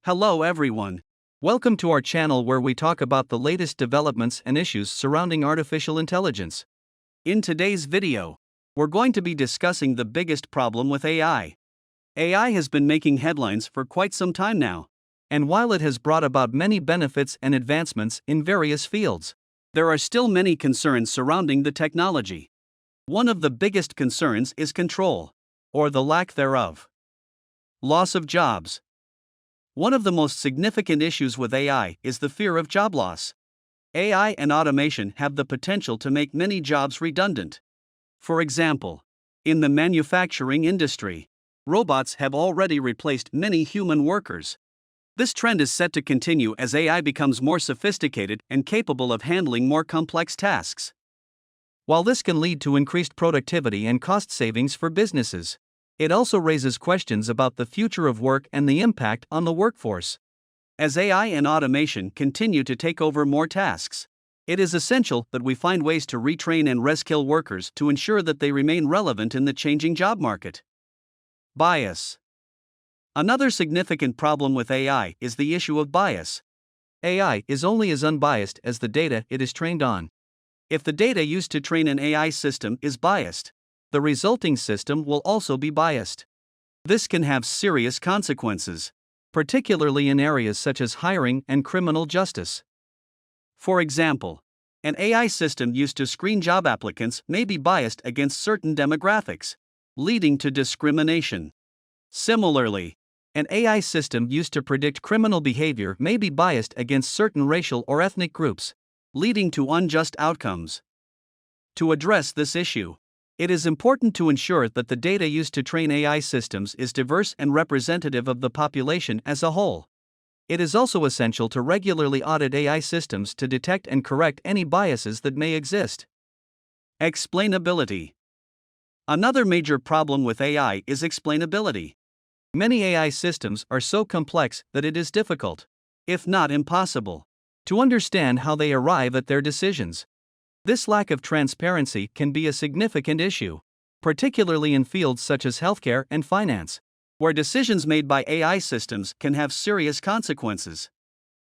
Hello everyone. Welcome to our channel where we talk about the latest developments and issues surrounding artificial intelligence. In today's video, we're going to be discussing the biggest problem with AI. AI has been making headlines for quite some time now, and while it has brought about many benefits and advancements in various fields, there are still many concerns surrounding the technology. One of the biggest concerns is control, or the lack thereof. Loss of jobs. One of the most significant issues with AI is the fear of job loss. AI and automation have the potential to make many jobs redundant. For example, in the manufacturing industry, robots have already replaced many human workers. This trend is set to continue as AI becomes more sophisticated and capable of handling more complex tasks. While this can lead to increased productivity and cost savings for businesses, it also raises questions about the future of work and the impact on the workforce. As AI and automation continue to take over more tasks, it is essential that we find ways to retrain and reskill workers to ensure that they remain relevant in the changing job market. Bias. Another significant problem with AI is the issue of bias. AI is only as unbiased as the data it is trained on. If the data used to train an AI system is biased, the resulting system will also be biased. This can have serious consequences, particularly in areas such as hiring and criminal justice. For example, an AI system used to screen job applicants may be biased against certain demographics, leading to discrimination. Similarly, an AI system used to predict criminal behavior may be biased against certain racial or ethnic groups, leading to unjust outcomes. To address this issue, it is important to ensure that the data used to train AI systems is diverse and representative of the population as a whole. It is also essential to regularly audit AI systems to detect and correct any biases that may exist. Explainability. Another major problem with AI is explainability. Many AI systems are so complex that it is difficult, if not impossible, to understand how they arrive at their decisions. This lack of transparency can be a significant issue, particularly in fields such as healthcare and finance, where decisions made by AI systems can have serious consequences.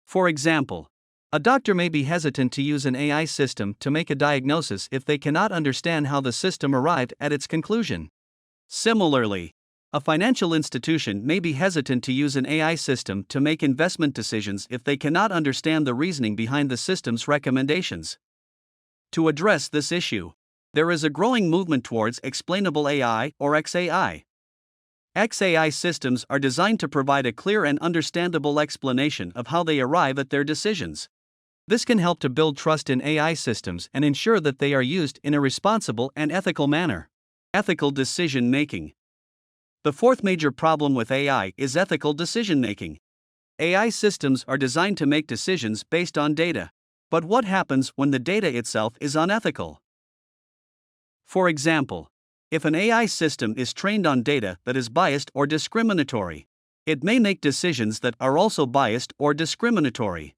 For example, a doctor may be hesitant to use an AI system to make a diagnosis if they cannot understand how the system arrived at its conclusion. Similarly, a financial institution may be hesitant to use an AI system to make investment decisions if they cannot understand the reasoning behind the system's recommendations. To address this issue, there is a growing movement towards explainable AI or XAI. XAI systems are designed to provide a clear and understandable explanation of how they arrive at their decisions. This can help to build trust in AI systems and ensure that they are used in a responsible and ethical manner. Ethical decision making. The fourth major problem with AI is ethical decision making. AI systems are designed to make decisions based on data. But what happens when the data itself is unethical? For example, if an AI system is trained on data that is biased or discriminatory, it may make decisions that are also biased or discriminatory.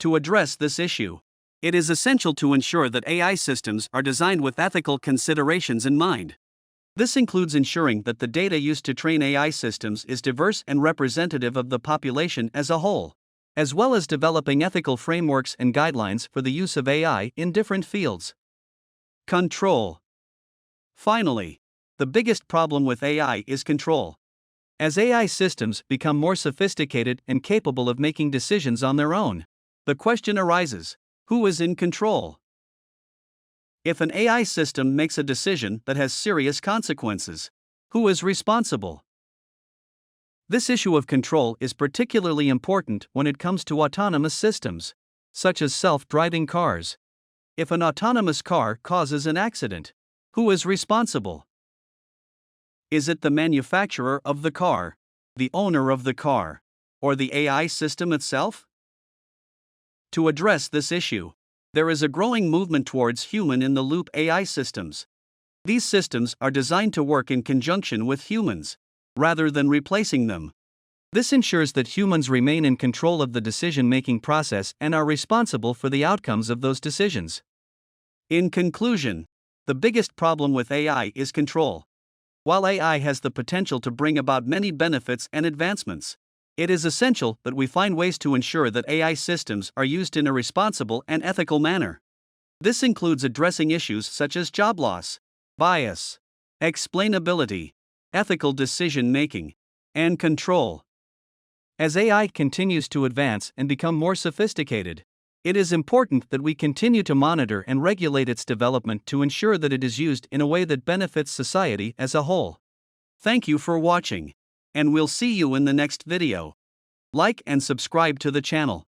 To address this issue, it is essential to ensure that AI systems are designed with ethical considerations in mind. This includes ensuring that the data used to train AI systems is diverse and representative of the population as a whole, as well as developing ethical frameworks and guidelines for the use of AI in different fields. Control. Finally, the biggest problem with AI is control. As AI systems become more sophisticated and capable of making decisions on their own, the question arises, who is in control? If an AI system makes a decision that has serious consequences, who is responsible? This issue of control is particularly important when it comes to autonomous systems, such as self-driving cars. If an autonomous car causes an accident, who is responsible? Is it the manufacturer of the car, the owner of the car, or the AI system itself? To address this issue, there is a growing movement towards human-in-the-loop AI systems. These systems are designed to work in conjunction with humans, rather than replacing them. This ensures that humans remain in control of the decision-making process and are responsible for the outcomes of those decisions. In conclusion, the biggest problem with AI is control. While AI has the potential to bring about many benefits and advancements, It is essential that we find ways to ensure that AI systems are used in a responsible and ethical manner. This includes addressing issues such as job loss, bias, explainability, ethical decision making, and control. As AI continues to advance and become more sophisticated, it is important that we continue to monitor and regulate its development to ensure that it is used in a way that benefits society as a whole. Thank you for watching, and we'll see you in the next video. Like and subscribe to the channel.